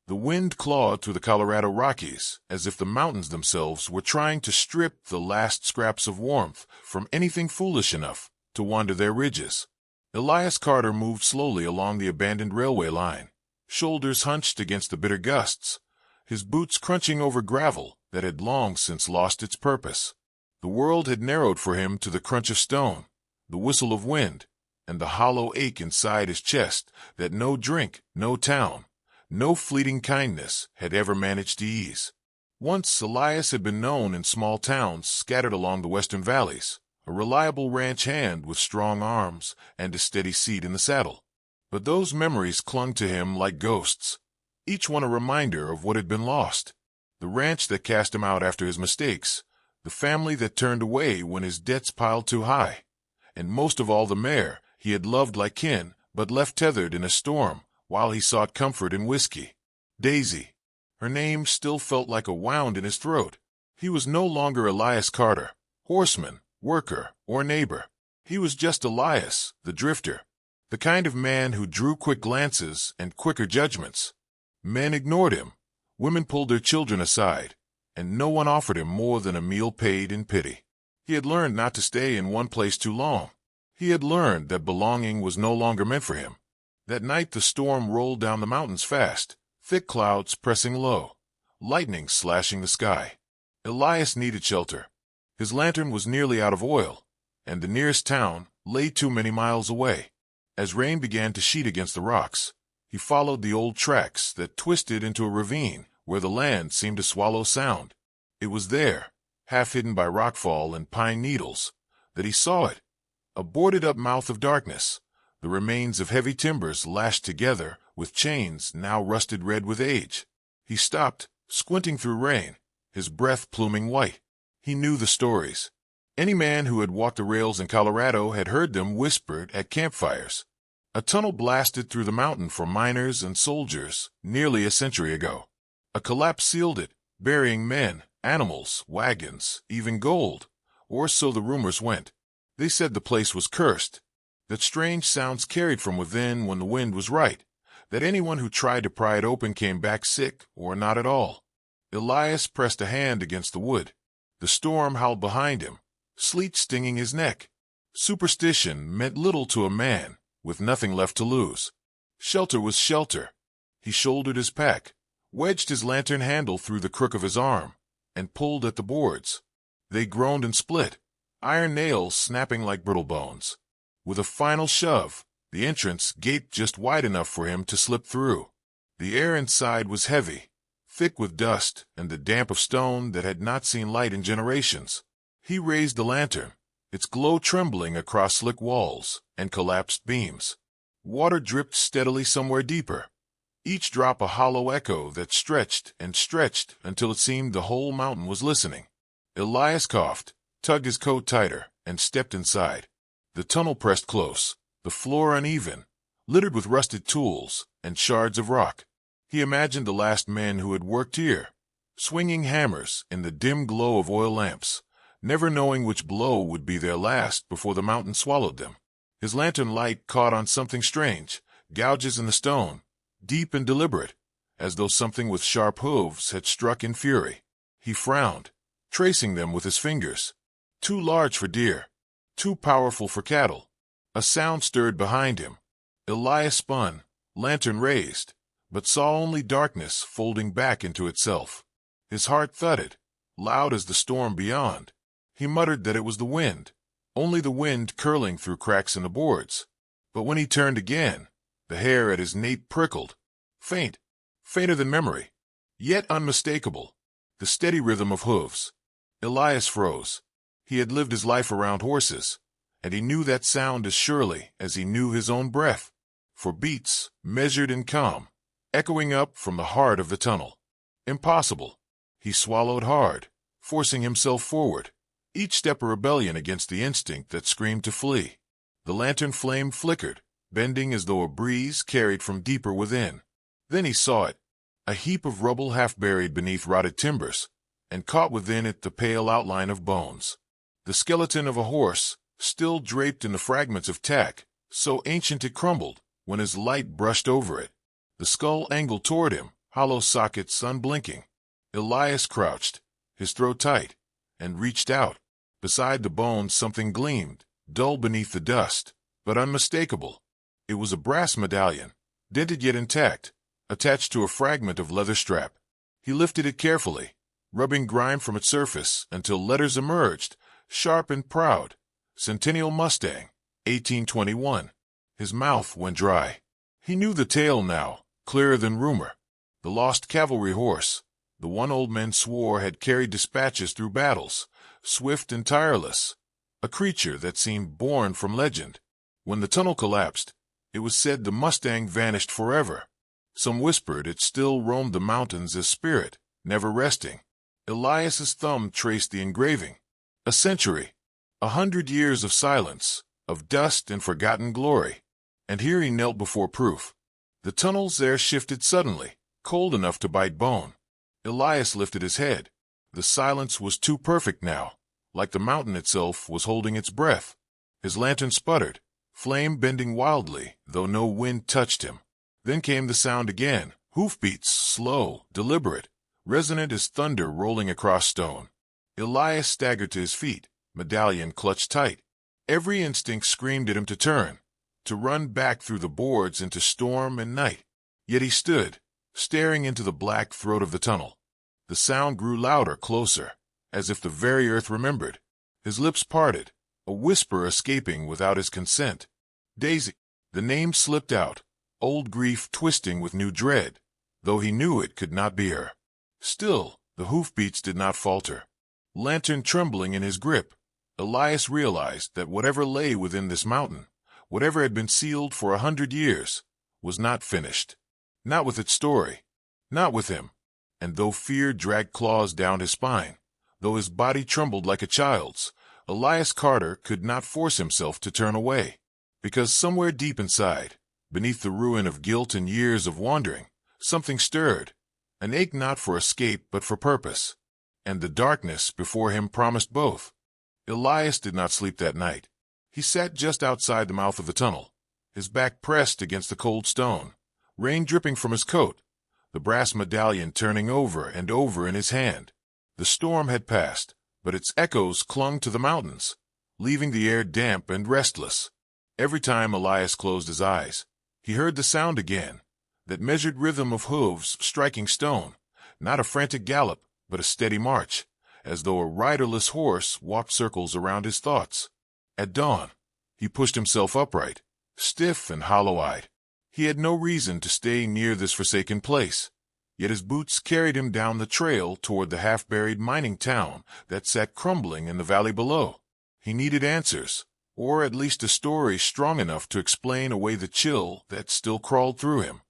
The wind clawed through the Colorado Rockies, as if the mountains themselves were trying to strip the last scraps of warmth from anything foolish enough to wander their ridges. Elias Carter moved slowly along the abandoned railway line, shoulders hunched against the bitter gusts, his boots crunching over gravel that had long since lost its purpose. The world had narrowed for him to the crunch of stone, the whistle of wind, and the hollow ache inside his chest that no drink, no town, no fleeting kindness had ever managed to ease. Once Elias had been known in small towns scattered along the western valleys, a reliable ranch hand with strong arms and a steady seat in the saddle. But those memories clung to him like ghosts, each one a reminder of what had been lost. The ranch that cast him out after his mistakes, the family that turned away when his debts piled too high, and most of all the mare he had loved like kin but left tethered in a storm while he sought comfort in whiskey. Daisy. Her name still felt like a wound in his throat. He was no longer Elias Carter, horseman, worker, or neighbor. He was just Elias, the drifter, the kind of man who drew quick glances and quicker judgments. Men ignored him, women pulled their children aside, and no one offered him more than a meal paid in pity. He had learned not to stay in one place too long. He had learned that belonging was no longer meant for him. That night the storm rolled down the mountains fast, thick clouds pressing low, lightning slashing the sky. Elias needed shelter. His lantern was nearly out of oil, and the nearest town lay too many miles away. As rain began to sheet against the rocks, he followed the old tracks that twisted into a ravine where the land seemed to swallow sound. It was there, half hidden by rockfall and pine needles, that he saw it, a boarded-up mouth of darkness, the remains of heavy timbers lashed together with chains now rusted red with age. He stopped, squinting through rain, his breath pluming white. He knew the stories. Any man who had walked the rails in Colorado had heard them whispered at campfires. A tunnel blasted through the mountain for miners and soldiers nearly a century ago. A collapse sealed it, burying men, animals, wagons, even gold, or so the rumors went. They said the place was cursed, that strange sounds carried from within when the wind was right, that anyone who tried to pry it open came back sick or not at all. Elias pressed a hand against the wood. The storm howled behind him, sleet stinging his neck. Superstition meant little to a man with nothing left to lose. Shelter was shelter. He shouldered his pack, wedged his lantern handle through the crook of his arm, and pulled at the boards. They groaned and split, iron nails snapping like brittle bones. With a final shove, the entrance gaped just wide enough for him to slip through. The air inside was heavy, thick with dust and the damp of stone that had not seen light in generations. He raised the lantern, its glow trembling across slick walls and collapsed beams. Water dripped steadily somewhere deeper, each drop a hollow echo that stretched and stretched until it seemed the whole mountain was listening. Elias coughed, tugged his coat tighter, and stepped inside. The tunnel pressed close, the floor uneven, littered with rusted tools and shards of rock. He imagined the last men who had worked here, swinging hammers in the dim glow of oil lamps, never knowing which blow would be their last before the mountain swallowed them. His lantern light caught on something strange, gouges in the stone, deep and deliberate, as though something with sharp hooves had struck in fury. He frowned, tracing them with his fingers. Too large for deer, too powerful for cattle. A sound stirred behind him. Elias spun, lantern raised, but saw only darkness folding back into itself. His heart thudded, loud as the storm beyond. He muttered that it was the wind, only the wind curling through cracks in the boards. But when he turned again, the hair at his nape prickled. Faint, fainter than memory, yet unmistakable. The steady rhythm of hooves. Elias froze. He had lived his life around horses, and he knew that sound as surely as he knew his own breath. For beats, measured and calm, echoing up from the heart of the tunnel. Impossible. He swallowed hard, forcing himself forward, each step a rebellion against the instinct that screamed to flee. The lantern flame flickered, bending as though a breeze carried from deeper within. Then he saw it, a heap of rubble half buried beneath rotted timbers, and caught within it the pale outline of bones. The skeleton of a horse, still draped in the fragments of tack, so ancient it crumbled when his light brushed over it. The skull angled toward him, hollow sockets unblinking. Elias crouched, his throat tight, and reached out. Beside the bones something gleamed, dull beneath the dust, but unmistakable. It was a brass medallion, dented yet intact, attached to a fragment of leather strap. He lifted it carefully, rubbing grime from its surface until letters emerged, sharp and proud. Centennial Mustang, 1821. His mouth went dry. He knew the tale now, clearer than rumor. The lost cavalry horse, the one old men swore had carried dispatches through battles, swift and tireless, a creature that seemed born from legend. When the tunnel collapsed, it was said the Mustang vanished forever. Some whispered it still roamed the mountains as spirit, never resting. Elias's thumb traced the engraving. A century, 100 years of silence, of dust and forgotten glory. And here he knelt before proof. The tunnel's air shifted suddenly, cold enough to bite bone. Elias lifted his head. The silence was too perfect now, like the mountain itself was holding its breath. His lantern sputtered, flame bending wildly, though no wind touched him. Then came the sound again, hoofbeats, slow, deliberate, resonant as thunder rolling across stone. Elias staggered to his feet, medallion clutched tight. Every instinct screamed at him to turn, to run back through the boards into storm and night. Yet he stood, staring into the black throat of the tunnel. The sound grew louder, closer, as if the very earth remembered. His lips parted, a whisper escaping without his consent. Daisy. The name slipped out, old grief twisting with new dread, though he knew it could not be her. Still, the hoofbeats did not falter. Lantern trembling in his grip, Elias realized that whatever lay within this mountain, whatever had been sealed for 100 years, was not finished. Not with its story. Not with him. And though fear dragged claws down his spine, though his body trembled like a child's, Elias Carter could not force himself to turn away. Because somewhere deep inside, beneath the ruin of guilt and years of wandering, something stirred, an ache not for escape but for purpose. And the darkness before him promised both. Elias did not sleep that night. He sat just outside the mouth of the tunnel, his back pressed against the cold stone, rain dripping from his coat, the brass medallion turning over and over in his hand. The storm had passed, but its echoes clung to the mountains, leaving the air damp and restless. Every time Elias closed his eyes, he heard the sound again, that measured rhythm of hooves striking stone, not a frantic gallop, but a steady march, as though a riderless horse walked circles around his thoughts. At dawn, he pushed himself upright, stiff and hollow-eyed. He had no reason to stay near this forsaken place, yet his boots carried him down the trail toward the half-buried mining town that sat crumbling in the valley below. He needed answers, or at least a story strong enough to explain away the chill that still crawled through him.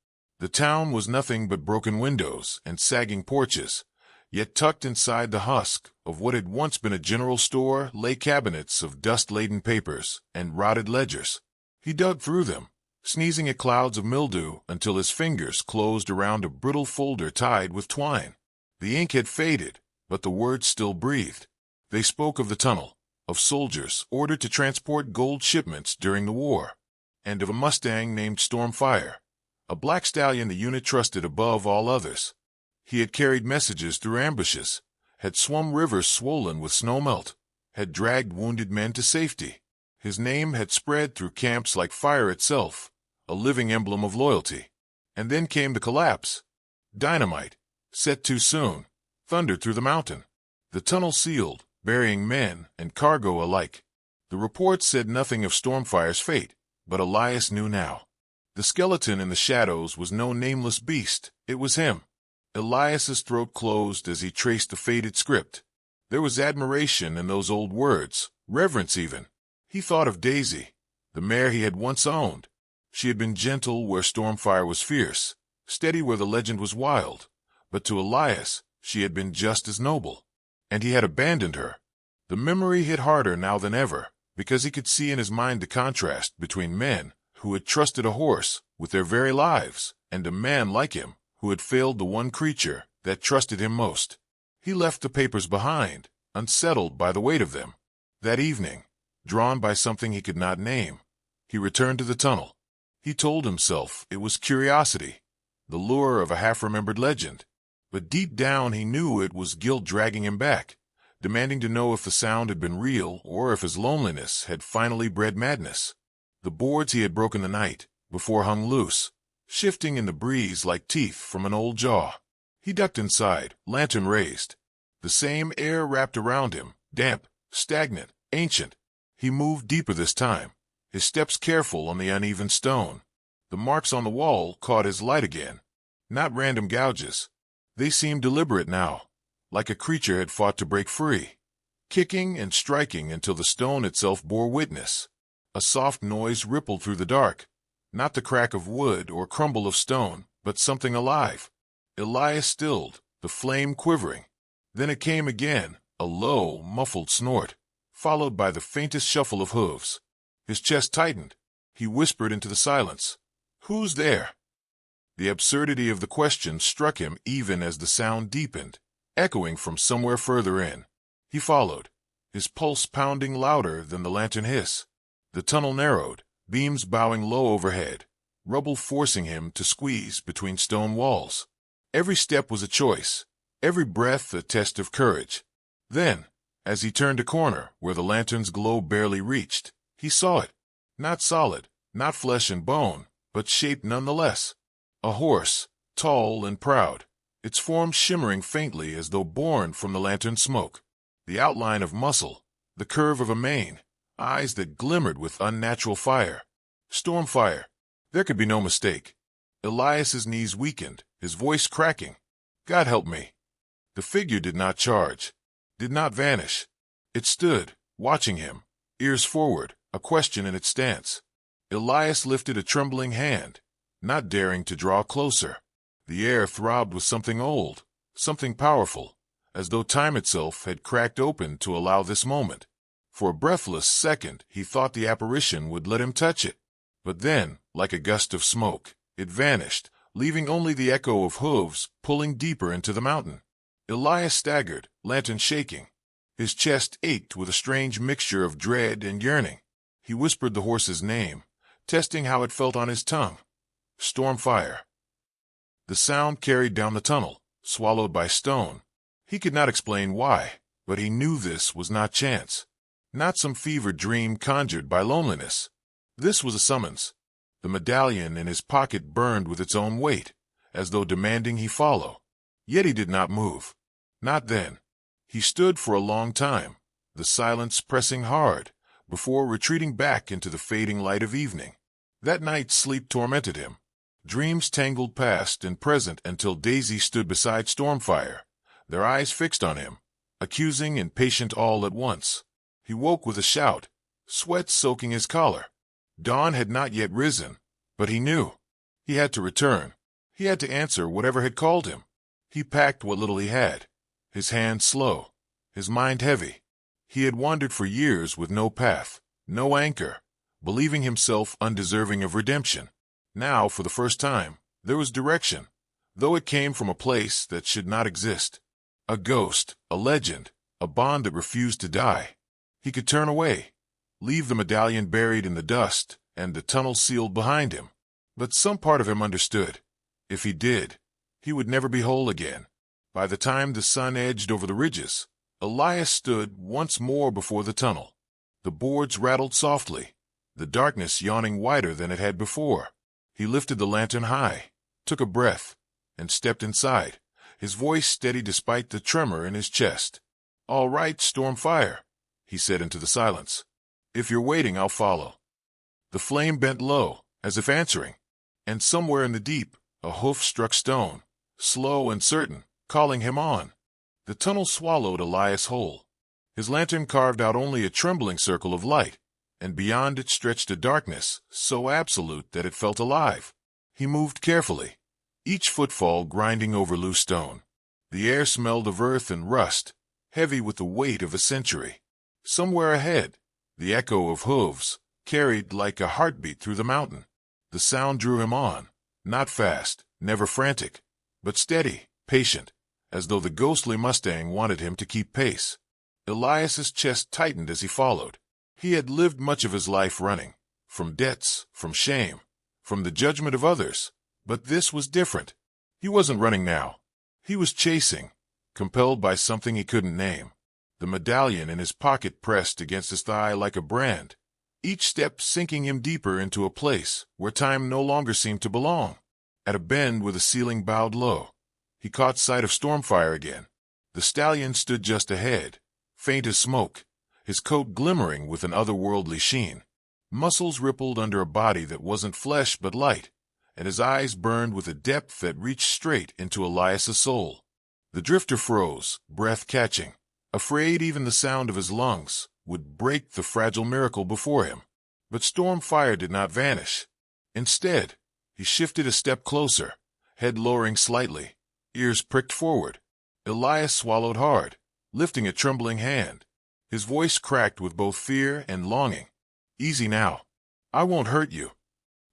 The town was nothing but broken windows and sagging porches, yet tucked inside the husk of what had once been a general store lay cabinets of dust-laden papers and rotted ledgers. He dug through them, sneezing at clouds of mildew until his fingers closed around a brittle folder tied with twine. The ink had faded, but the words still breathed. They spoke of the tunnel, of soldiers ordered to transport gold shipments during the war, and of a Mustang named Stormfire, a black stallion the unit trusted above all others. He had carried messages through ambushes, had swum rivers swollen with snowmelt, had dragged wounded men to safety. His name had spread through camps like fire itself, a living emblem of loyalty. And then came the collapse. Dynamite, set too soon, thundered through the mountain. The tunnel sealed, burying men and cargo alike. The reports said nothing of Stormfire's fate, but Elias knew now. The skeleton in the shadows was no nameless beast, it was him. Elias's throat closed as he traced the faded script. There was admiration in those old words, reverence even. He thought of Daisy, the mare he had once owned. She had been gentle where Stormfire was fierce, steady where the legend was wild, but to Elias she had been just as noble. And he had abandoned her. The memory hit harder now than ever, because he could see in his mind the contrast between men who had trusted a horse with their very lives, and a man like him who had failed the one creature that trusted him most. He left the papers behind, unsettled by the weight of them. That evening, drawn by something he could not name, he returned to the tunnel. He told himself it was curiosity, the lure of a half-remembered legend. But deep down he knew it was guilt dragging him back, demanding to know if the sound had been real or if his loneliness had finally bred madness. The boards he had broken the night before hung loose, shifting in the breeze like teeth from an old jaw. He ducked inside, lantern raised. The same air wrapped around him, damp, stagnant, ancient. He moved deeper this time, his steps careful on the uneven stone. The marks on the wall caught his light again. Not random gouges. They seemed deliberate now, like a creature had fought to break free, kicking and striking until the stone itself bore witness. A soft noise rippled through the dark, not the crack of wood or crumble of stone, but something alive. Elias stilled, the flame quivering. Then it came again, a low, muffled snort, followed by the faintest shuffle of hooves. His chest tightened. He whispered into the silence, "Who's there?" The absurdity of the question struck him even as the sound deepened, echoing from somewhere further in. He followed, his pulse pounding louder than the lantern hiss. The tunnel narrowed, beams bowing low overhead, rubble forcing him to squeeze between stone walls. Every step was a choice, every breath a test of courage. Then, as he turned a corner where the lantern's glow barely reached, he saw it. Not solid, not flesh and bone, but shaped nonetheless. A horse, tall and proud, its form shimmering faintly as though born from the lantern's smoke. The outline of muscle, the curve of a mane, eyes that glimmered with unnatural fire. Stormfire. There could be no mistake. Elias's knees weakened, his voice cracking. "God help me." The figure did not charge, did not vanish. It stood, watching him, ears forward, a question in its stance. Elias lifted a trembling hand, not daring to draw closer. The air throbbed with something old, something powerful, as though time itself had cracked open to allow this moment. For a breathless second he thought the apparition would let him touch it. But then, like a gust of smoke, it vanished, leaving only the echo of hooves pulling deeper into the mountain. Elias staggered, lantern shaking. His chest ached with a strange mixture of dread and yearning. He whispered the horse's name, testing how it felt on his tongue. Stormfire. The sound carried down the tunnel, swallowed by stone. He could not explain why, but he knew this was not chance. Not some fevered dream conjured by loneliness. This was a summons. The medallion in his pocket burned with its own weight, as though demanding he follow. Yet he did not move. Not then. He stood for a long time, the silence pressing hard, before retreating back into the fading light of evening. That night sleep tormented him. Dreams tangled past and present until Daisy stood beside Stormfire, their eyes fixed on him, accusing and patient all at once. He woke with a shout, sweat soaking his collar. Dawn had not yet risen, but he knew. He had to return. He had to answer whatever had called him. He packed what little he had, his hands slow, his mind heavy. He had wandered for years with no path, no anchor, believing himself undeserving of redemption. Now, for the first time, there was direction, though it came from a place that should not exist. A ghost, a legend, a bond that refused to die. He could turn away, leave the medallion buried in the dust and the tunnel sealed behind him. But some part of him understood. If he did, he would never be whole again. By the time the sun edged over the ridges, Elias stood once more before the tunnel. The boards rattled softly, the darkness yawning wider than it had before. He lifted the lantern high, took a breath, and stepped inside, his voice steady despite the tremor in his chest. "All right, Stormfire," he said into the silence. "If you're waiting, I'll follow." The flame bent low, as if answering, and somewhere in the deep, a hoof struck stone, slow and certain, calling him on. The tunnel swallowed Elias whole. His lantern carved out only a trembling circle of light, and beyond it stretched a darkness so absolute that it felt alive. He moved carefully, each footfall grinding over loose stone. The air smelled of earth and rust, heavy with the weight of a century. Somewhere ahead, the echo of hooves carried like a heartbeat through the mountain. The sound drew him on, not fast, never frantic, but steady, patient, as though the ghostly mustang wanted him to keep pace. Elias's chest tightened as he followed. He had lived much of his life running, from debts, from shame, from the judgment of others, but this was different. He wasn't running now. He was chasing, compelled by something he couldn't name. The medallion in his pocket pressed against his thigh like a brand, each step sinking him deeper into a place where time no longer seemed to belong. At a bend where the ceiling bowed low, he caught sight of Stormfire again. The stallion stood just ahead, faint as smoke, his coat glimmering with an otherworldly sheen. Muscles rippled under a body that wasn't flesh but light, and his eyes burned with a depth that reached straight into Elias's soul. The drifter froze, breath catching, afraid even the sound of his lungs would break the fragile miracle before him. But Stormfire did not vanish. Instead, he shifted a step closer, head lowering slightly, ears pricked forward. Elias swallowed hard, lifting a trembling hand. His voice cracked with both fear and longing. "Easy now. I won't hurt you."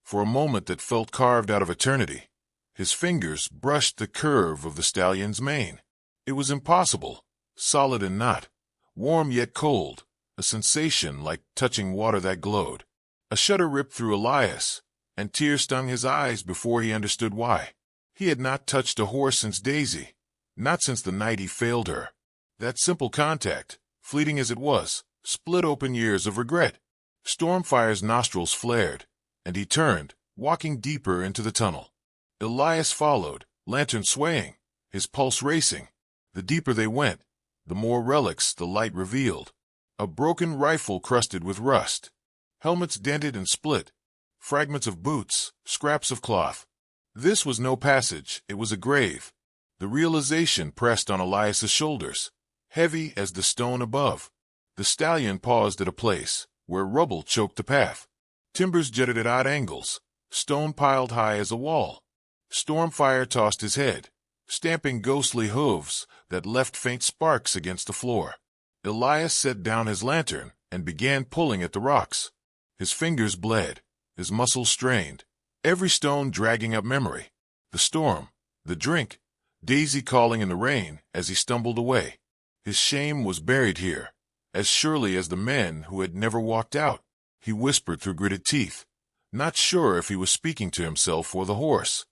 For a moment that felt carved out of eternity, his fingers brushed the curve of the stallion's mane. It was impossible, solid and not, warm yet cold, a sensation like touching water that glowed. A shudder ripped through Elias, and tears stung his eyes before he understood why. He had not touched a horse since Daisy, not since the night he failed her. That simple contact, fleeting as it was, split open years of regret. Stormfire's nostrils flared, and he turned, walking deeper into the tunnel. Elias followed, lantern swaying, his pulse racing. The deeper they went, the more relics the light revealed. A broken rifle crusted with rust, helmets dented and split, fragments of boots, scraps of cloth. This was no passage, it was a grave. The realization pressed on Elias's shoulders, heavy as the stone above. The stallion paused at a place where rubble choked the path. Timbers jutted at odd angles, stone piled high as a wall. Stormfire tossed his head, stamping ghostly hooves that left faint sparks against the floor. Elias set down his lantern and began pulling at the rocks. His fingers bled, his muscles strained, every stone dragging up memory. The storm, the drink, Daisy calling in the rain as he stumbled away. His shame was buried here, as surely as the men who had never walked out. He whispered through gritted teeth, not sure if he was speaking to himself or the horse.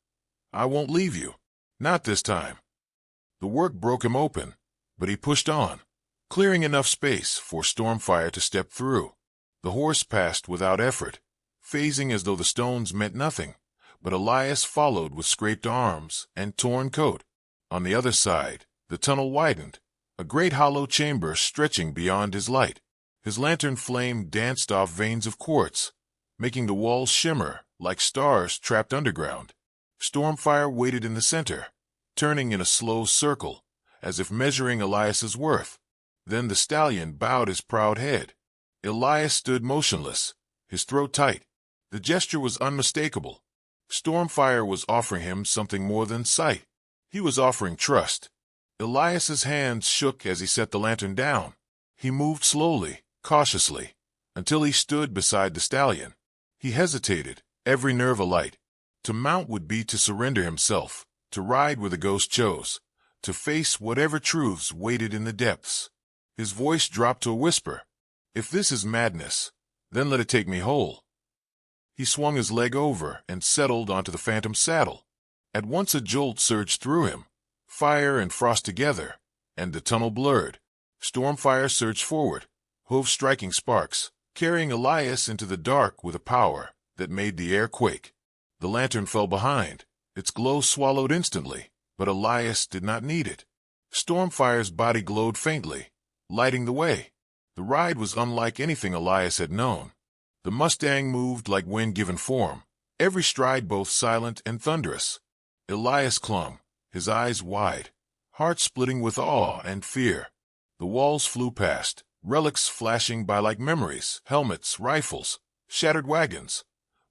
"I won't leave you. Not this time." The work broke him open, but he pushed on, clearing enough space for Stormfire to step through. The horse passed without effort, phasing as though the stones meant nothing, but Elias followed with scraped arms and torn coat. On the other side, the tunnel widened, a great hollow chamber stretching beyond his light. His lantern flame danced off veins of quartz, making the walls shimmer like stars trapped underground. Stormfire waited in the center, turning in a slow circle, as if measuring Elias's worth. Then the stallion bowed his proud head. Elias stood motionless, his throat tight. The gesture was unmistakable. Stormfire was offering him something more than sight. He was offering trust. Elias's hands shook as he set the lantern down. He moved slowly, cautiously, until he stood beside the stallion. He hesitated, every nerve alight. To mount would be to surrender himself, to ride where the ghost chose, to face whatever truths waited in the depths. His voice dropped to a whisper. "If this is madness, then let it take me whole." He swung his leg over and settled onto the phantom saddle. At once a jolt surged through him, fire and frost together, and the tunnel blurred. Stormfire surged forward, hooves striking sparks, carrying Elias into the dark with a power that made the air quake. The lantern fell behind, its glow swallowed instantly, but Elias did not need it. Stormfire's body glowed faintly, lighting the way. The ride was unlike anything Elias had known. The mustang moved like wind-given form, every stride both silent and thunderous. Elias clung, his eyes wide, heart splitting with awe and fear. The walls flew past, relics flashing by like memories, helmets, rifles, shattered wagons,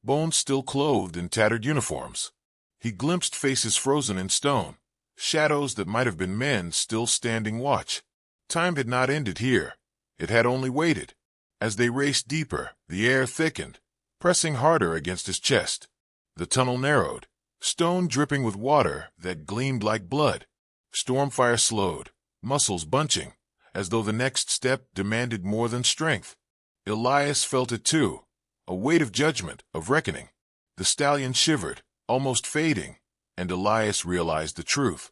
bones still clothed in tattered uniforms. He glimpsed faces frozen in stone, shadows that might have been men still standing watch. Time had not ended here. It had only waited. As they raced deeper, the air thickened, pressing harder against his chest. The tunnel narrowed, stone dripping with water that gleamed like blood. Stormfire slowed, muscles bunching, as though the next step demanded more than strength. Elias felt it too, a weight of judgment, of reckoning. The stallion shivered, almost fading, and Elias realized the truth.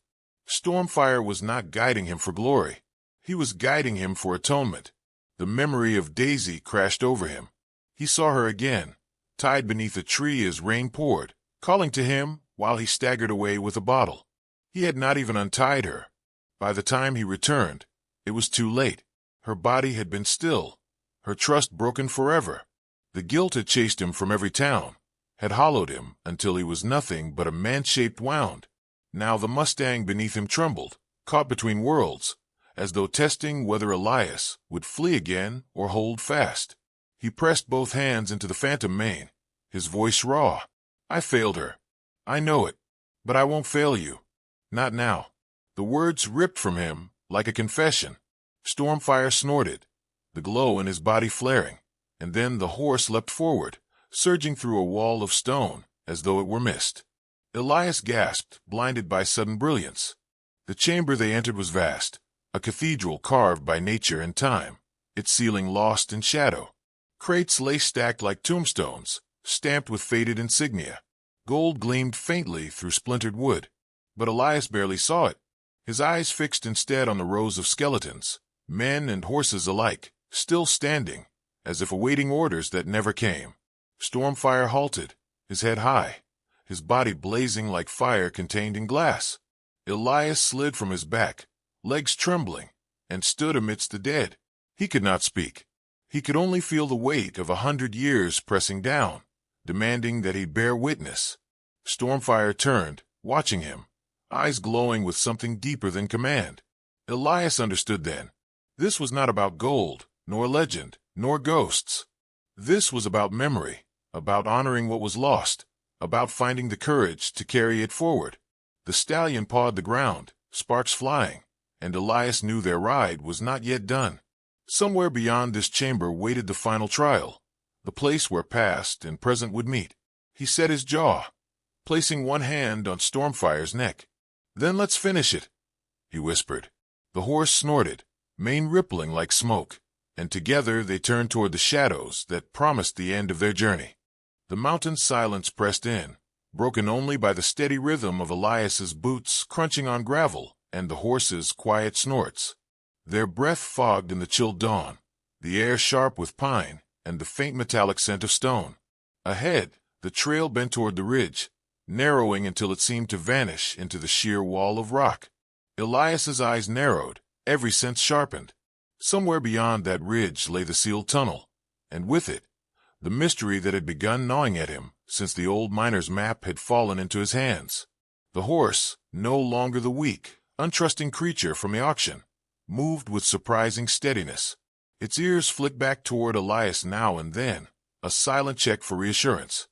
Stormfire was not guiding him for glory. He was guiding him for atonement. The memory of Daisy crashed over him. He saw her again, tied beneath a tree as rain poured, calling to him while he staggered away with a bottle. He had not even untied her. By the time he returned, it was too late. Her body had been still, her trust broken forever. The guilt had chased him from every town, had hollowed him until he was nothing but a man-shaped wound. Now the mustang beneath him trembled, caught between worlds, as though testing whether Elias would flee again or hold fast. He pressed both hands into the phantom mane, his voice raw. "I failed her. I know it. But I won't fail you. Not now." The words ripped from him like a confession. Stormfire snorted, the glow in his body flaring, and then the horse leapt forward, surging through a wall of stone as though it were mist. Elias gasped, blinded by sudden brilliance. The chamber they entered was vast, a cathedral carved by nature and time, its ceiling lost in shadow. Crates lay stacked like tombstones, stamped with faded insignia. Gold gleamed faintly through splintered wood, but Elias barely saw it. His eyes fixed instead on the rows of skeletons, men and horses alike, still standing, as if awaiting orders that never came. Stormfire halted, his head high, his body blazing like fire contained in glass. Elias slid from his back, legs trembling, and stood amidst the dead. He could not speak. He could only feel the weight of 100 years pressing down, demanding that he bear witness. Stormfire turned, watching him, eyes glowing with something deeper than command. Elias understood then. This was not about gold, nor legend, nor ghosts. This was about memory, about honoring what was lost, about finding the courage to carry it forward. The stallion pawed the ground, sparks flying, and Elias knew their ride was not yet done. Somewhere beyond this chamber waited the final trial, the place where past and present would meet. He set his jaw, placing one hand on Stormfire's neck. "Then let's finish it," he whispered. The horse snorted, mane rippling like smoke, and together they turned toward the shadows that promised the end of their journey. The mountain's silence pressed in, broken only by the steady rhythm of Elias's boots crunching on gravel and the horse's quiet snorts. Their breath fogged in the chill dawn, the air sharp with pine and the faint metallic scent of stone. Ahead, the trail bent toward the ridge, narrowing until it seemed to vanish into the sheer wall of rock. Elias's eyes narrowed, every sense sharpened. Somewhere beyond that ridge lay the sealed tunnel, and with it, the mystery that had begun gnawing at him since the old miner's map had fallen into his hands. The horse, no longer the weak, untrusting creature from the auction, moved with surprising steadiness. Its ears flicked back toward Elias now and then, a silent check for reassurance.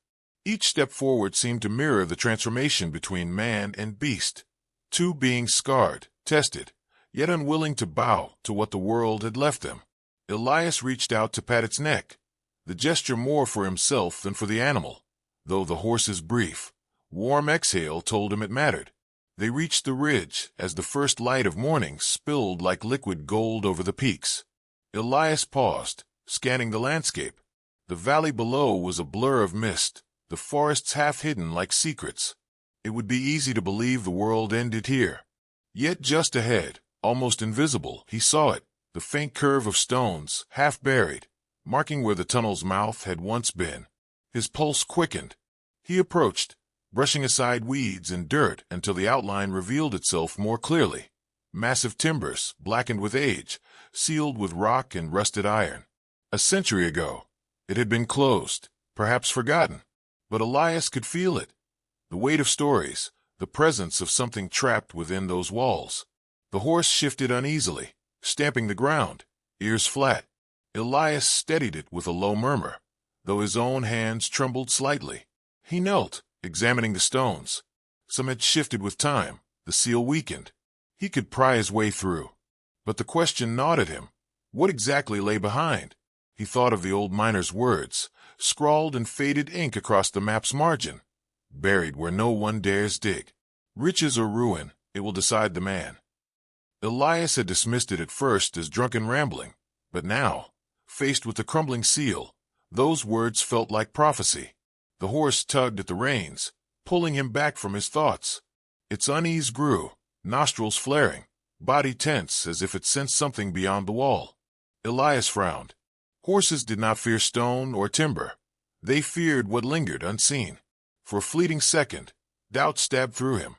Each step forward seemed to mirror the transformation between man and beast, two beings scarred, tested, yet unwilling to bow to what the world had left them. Elias reached out to pat its neck, the gesture more for himself than for the animal, though the horse's brief, warm exhale told him it mattered. They reached the ridge as the first light of morning spilled like liquid gold over the peaks. Elias paused, scanning the landscape. The valley below was a blur of mist, the forests half hidden like secrets. It would be easy to believe the world ended here. Yet just ahead, almost invisible, he saw it, the faint curve of stones, half buried, marking where the tunnel's mouth had once been. His pulse quickened. He approached, brushing aside weeds and dirt until the outline revealed itself more clearly. Massive timbers, blackened with age, sealed with rock and rusted iron. A century ago, it had been closed, perhaps forgotten. But Elias could feel it. The weight of stories, the presence of something trapped within those walls. The horse shifted uneasily, stamping the ground, ears flat. Elias steadied it with a low murmur, though his own hands trembled slightly. He knelt, examining the stones. Some had shifted with time, the seal weakened. He could pry his way through. But the question gnawed at him. What exactly lay behind? He thought of the old miner's words, scrawled in faded ink across the map's margin. Buried where no one dares dig. Riches or ruin, it will decide the man. Elias had dismissed it at first as drunken rambling, but now, faced with the crumbling seal, those words felt like prophecy. The horse tugged at the reins, pulling him back from his thoughts. Its unease grew, nostrils flaring, body tense as if it sensed something beyond the wall. Elias frowned. Horses did not fear stone or timber. They feared what lingered unseen. For a fleeting second, doubt stabbed through him.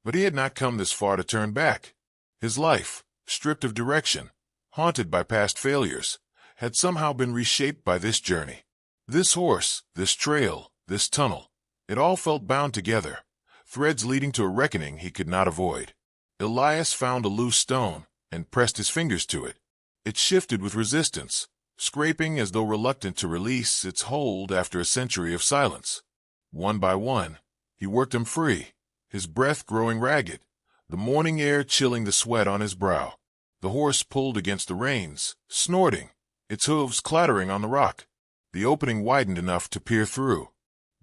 But he had not come this far to turn back. His life, stripped of direction, haunted by past failures, had somehow been reshaped by this journey. This horse, this trail, this tunnel, it all felt bound together, threads leading to a reckoning he could not avoid. Elias found a loose stone and pressed his fingers to it. It shifted with resistance, scraping as though reluctant to release its hold after a century of silence. One by one, he worked them free, his breath growing ragged, the morning air chilling the sweat on his brow. The horse pulled against the reins, snorting, its hooves clattering on the rock. The opening widened enough to peer through.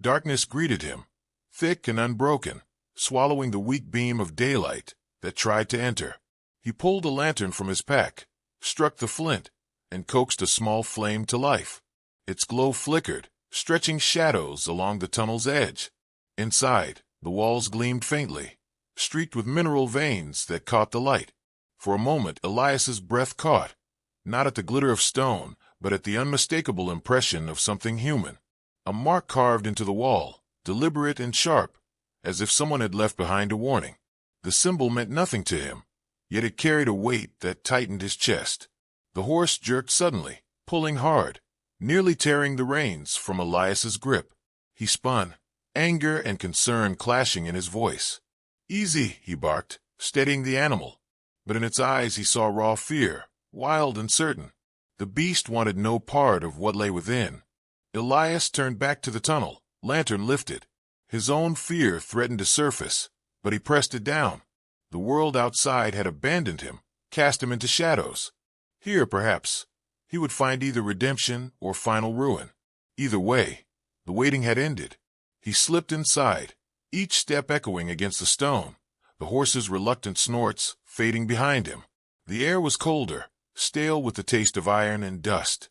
Darkness greeted him, thick and unbroken, swallowing the weak beam of daylight that tried to enter. He pulled a lantern from his pack, struck the flint, and coaxed a small flame to life. Its glow flickered, stretching shadows along the tunnel's edge. Inside, the walls gleamed faintly, streaked with mineral veins that caught the light. For a moment, Elias's breath caught, not at the glitter of stone, but at the unmistakable impression of something human. A mark carved into the wall, deliberate and sharp, as if someone had left behind a warning. The symbol meant nothing to him, yet it carried a weight that tightened his chest. The horse jerked suddenly, pulling hard, nearly tearing the reins from Elias's grip. He spun, anger and concern clashing in his voice. "Easy," he barked, steadying the animal. But in its eyes he saw raw fear, wild and certain. The beast wanted no part of what lay within. Elias turned back to the tunnel, lantern lifted. His own fear threatened to surface, but he pressed it down. The world outside had abandoned him, cast him into shadows. Here, perhaps, he would find either redemption or final ruin. Either way, the waiting had ended. He slipped inside, each step echoing against the stone, the horse's reluctant snorts fading behind him. The air was colder, stale with the taste of iron and dust.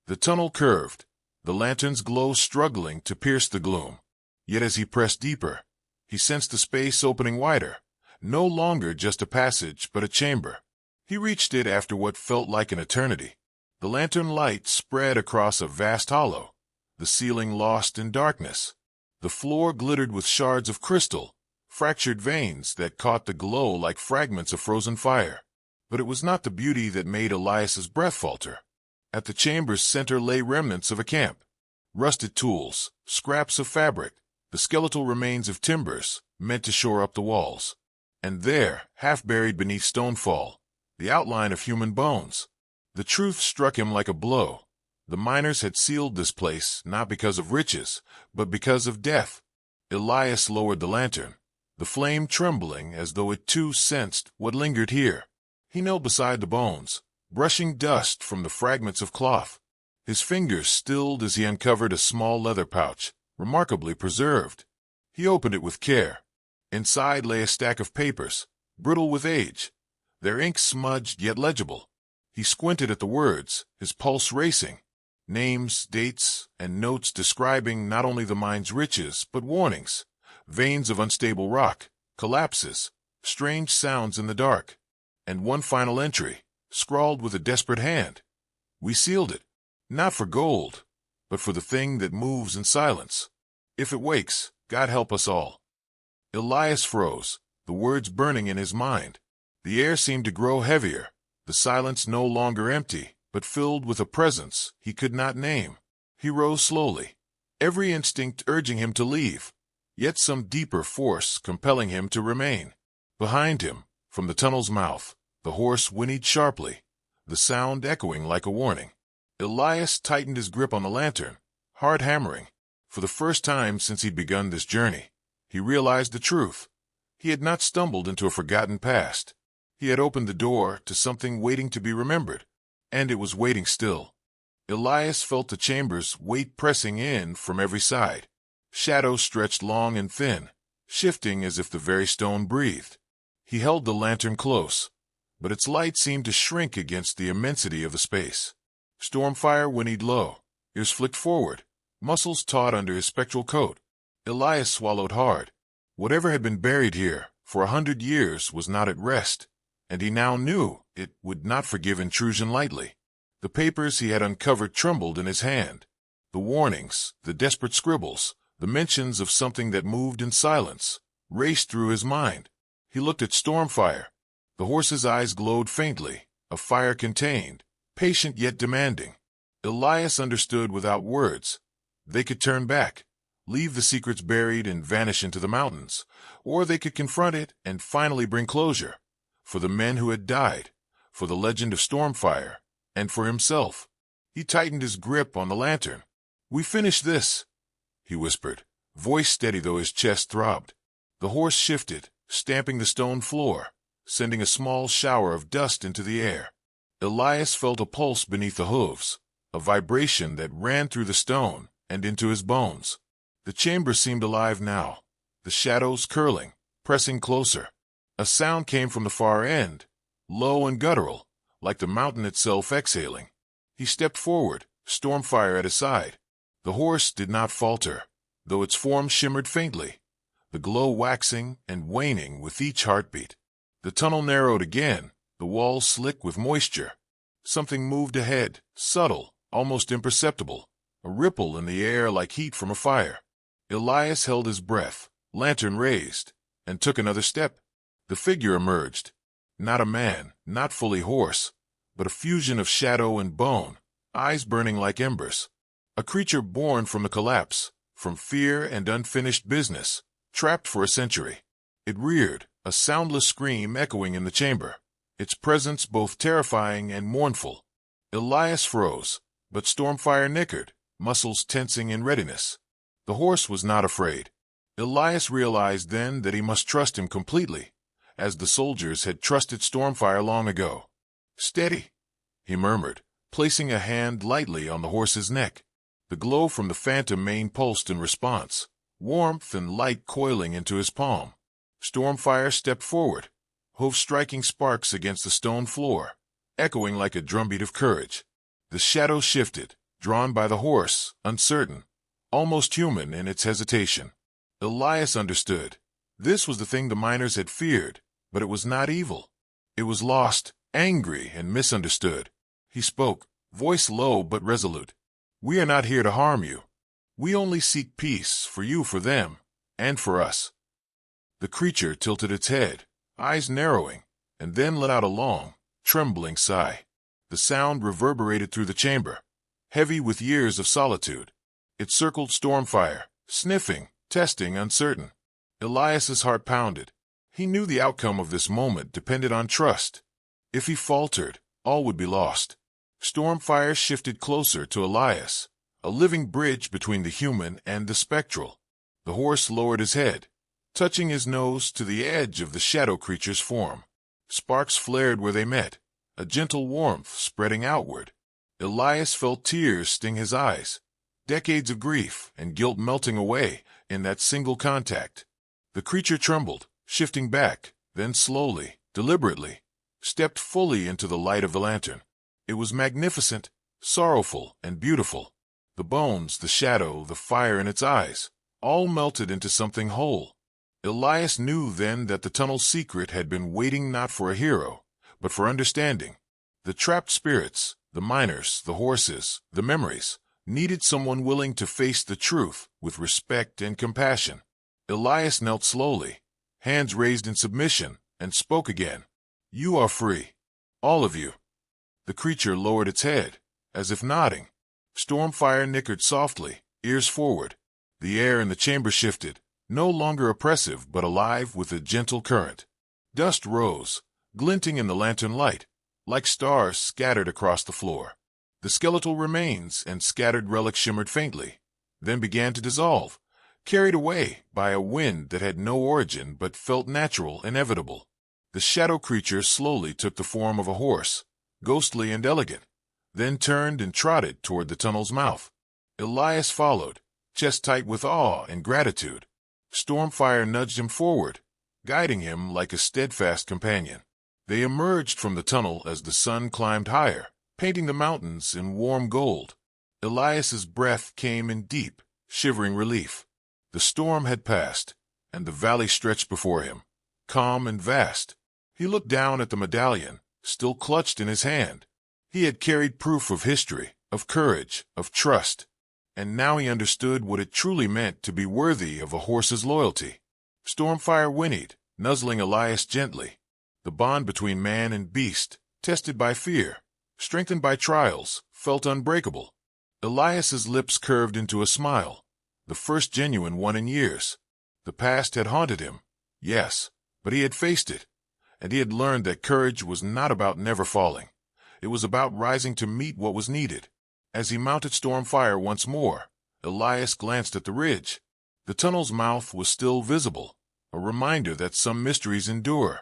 The tunnel curved, the lantern's glow struggling to pierce the gloom. Yet as he pressed deeper, he sensed the space opening wider, no longer just a passage but a chamber. He reached it after what felt like an eternity. The lantern light spread across a vast hollow, the ceiling lost in darkness. The floor glittered with shards of crystal, fractured veins that caught the glow like fragments of frozen fire. But it was not the beauty that made Elias's breath falter. At the chamber's center lay remnants of a camp. Rusted tools, scraps of fabric, the skeletal remains of timbers meant to shore up the walls. And there, half buried beneath stonefall, the outline of human bones. The truth struck him like a blow. The miners had sealed this place not because of riches, but because of death. Elias lowered the lantern, the flame trembling as though it too sensed what lingered here. He knelt beside the bones, brushing dust from the fragments of cloth. His fingers stilled as he uncovered a small leather pouch, remarkably preserved. He opened it with care. Inside lay a stack of papers, brittle with age, their ink smudged yet legible. He squinted at the words, his pulse racing. Names, dates, and notes describing not only the mine's riches, but warnings. Veins of unstable rock, collapses, strange sounds in the dark. And one final entry, scrawled with a desperate hand. "We sealed it, not for gold, but for the thing that moves in silence. If it wakes, God help us all." Elias froze, the words burning in his mind. The air seemed to grow heavier, the silence no longer empty, but filled with a presence he could not name. He rose slowly, every instinct urging him to leave, yet some deeper force compelling him to remain. Behind him, from the tunnel's mouth, the horse whinnied sharply, the sound echoing like a warning. Elias tightened his grip on the lantern, heart hammering. For the first time since he'd begun this journey, he realized the truth. He had not stumbled into a forgotten past. He had opened the door to something waiting to be remembered, and it was waiting still. Elias felt the chamber's weight pressing in from every side. Shadows stretched long and thin, shifting as if the very stone breathed. He held the lantern close, but its light seemed to shrink against the immensity of the space. Stormfire whinnied low, ears flicked forward, muscles taut under his spectral coat. Elias swallowed hard, Whatever had been buried here for 100 years was not at rest, and he now knew it would not forgive intrusion lightly. The papers he had uncovered trembled in his hand. The warnings, the desperate scribbles, the mentions of something that moved in silence, raced through his mind. He looked at Stormfire. The horse's eyes glowed faintly, a fire contained, patient yet demanding. Elias understood without words. They could turn back, leave the secrets buried and vanish into the mountains, or they could confront it and finally bring closure. For the men who had died, for the legend of Stormfire, and for himself. He tightened his grip on the lantern. "We finish this," he whispered, voice steady though his chest throbbed. The horse shifted, stamping the stone floor, sending a small shower of dust into the air. Elias felt a pulse beneath the hooves, a vibration that ran through the stone and into his bones. The chamber seemed alive now, the shadows curling, pressing closer. A sound came from the far end, low and guttural, like the mountain itself exhaling. He stepped forward, Stormfire at his side. The horse did not falter, though its form shimmered faintly, the glow waxing and waning with each heartbeat. The tunnel narrowed again, the walls slick with moisture. Something moved ahead, subtle, almost imperceptible, a ripple in the air like heat from a fire. Elias held his breath, lantern raised, and took another step. The figure emerged. Not a man, not fully horse, but a fusion of shadow and bone, eyes burning like embers. A creature born from the collapse, from fear and unfinished business, trapped for a century. It reared, a soundless scream echoing in the chamber, its presence both terrifying and mournful. Elias froze, but Stormfire nickered, muscles tensing in readiness. The horse was not afraid. Elias realized then that he must trust him completely, as the soldiers had trusted Stormfire long ago. "Steady," he murmured, placing a hand lightly on the horse's neck. The glow from the phantom mane pulsed in response, warmth and light coiling into his palm. Stormfire stepped forward, hooves striking sparks against the stone floor, echoing like a drumbeat of courage. The shadow shifted, drawn by the horse, uncertain, almost human in its hesitation. Elias understood. This was the thing the miners had feared, but it was not evil. It was lost, angry, and misunderstood. He spoke, voice low but resolute. "We are not here to harm you. We only seek peace, for you, for them, and for us." The creature tilted its head, eyes narrowing, and then let out a long, trembling sigh. The sound reverberated through the chamber, heavy with years of solitude. It circled Stormfire, sniffing, testing, uncertain. Elias's heart pounded. He knew the outcome of this moment depended on trust. If he faltered, all would be lost. Stormfire shifted closer to Elias, a living bridge between the human and the spectral. The horse lowered his head, touching his nose to the edge of the shadow creature's form. Sparks flared where they met, a gentle warmth spreading outward. Elias felt tears sting his eyes, decades of grief and guilt melting away in that single contact. The creature trembled, shifting back, then slowly, deliberately, stepped fully into the light of the lantern. It was magnificent, sorrowful, and beautiful. The bones, the shadow, the fire in its eyes, all melted into something whole. Elias knew then that the tunnel's secret had been waiting not for a hero, but for understanding. The trapped spirits, the miners, the horses, the memories, needed someone willing to face the truth with respect and compassion. Elias knelt slowly, hands raised in submission, and spoke again. "You are free. All of you." The creature lowered its head, as if nodding. Stormfire nickered softly, ears forward. The air in the chamber shifted, no longer oppressive but alive with a gentle current. Dust rose, glinting in the lantern light, like stars scattered across the floor. The skeletal remains and scattered relics shimmered faintly, then began to dissolve, carried away by a wind that had no origin but felt natural, inevitable. The shadow creature slowly took the form of a horse, ghostly and elegant, then turned and trotted toward the tunnel's mouth. Elias followed, chest tight with awe and gratitude. Stormfire nudged him forward, guiding him like a steadfast companion. They emerged from the tunnel as the sun climbed higher, painting the mountains in warm gold. Elias's breath came in deep, shivering relief. The storm had passed, and the valley stretched before him, calm and vast. He looked down at the medallion, still clutched in his hand. He had carried proof of history, of courage, of trust, and now he understood what it truly meant to be worthy of a horse's loyalty. Stormfire whinnied, nuzzling Elias gently. The bond between man and beast, tested by fear, strengthened by trials, felt unbreakable. Elias's lips curved into a smile, the first genuine one in years. The past had haunted him, yes, but he had faced it, and he had learned that courage was not about never falling. It was about rising to meet what was needed. As he mounted Stormfire once more, Elias glanced at the ridge. The tunnel's mouth was still visible, a reminder that some mysteries endure.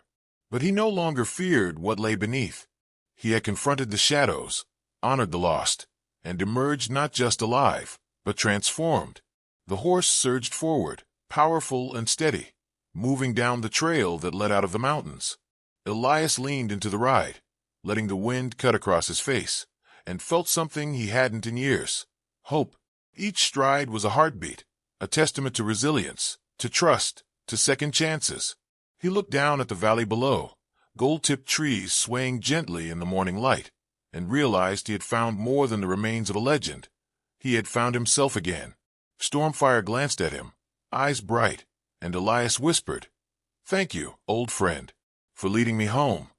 But he no longer feared what lay beneath. He had confronted the shadows, honored the lost, and emerged not just alive, but transformed. The horse surged forward, powerful and steady, moving down the trail that led out of the mountains. Elias leaned into the ride, letting the wind cut across his face, and felt something he hadn't in years: hope. Each stride was a heartbeat, a testament to resilience, to trust, to second chances. He looked down at the valley below, gold-tipped trees swaying gently in the morning light, and realized he had found more than the remains of a legend. He had found himself again. Stormfire glanced at him, eyes bright, and Elias whispered, "Thank you, old friend, for leading me home."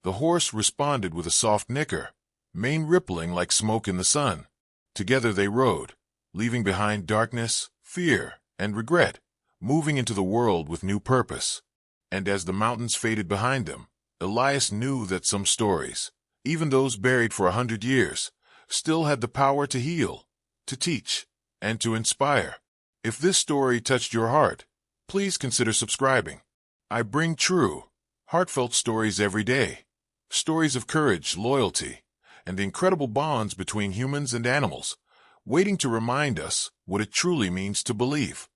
The horse responded with a soft nicker, mane rippling like smoke in the sun. Together they rode, leaving behind darkness, fear, and regret, moving into the world with new purpose. And as the mountains faded behind them, Elias knew that some stories, even those buried for 100 years, still had the power to heal, to teach, and to inspire. If this story touched your heart, please consider subscribing. I bring true, heartfelt stories every day. Stories of courage, loyalty, and the incredible bonds between humans and animals, waiting to remind us what it truly means to believe.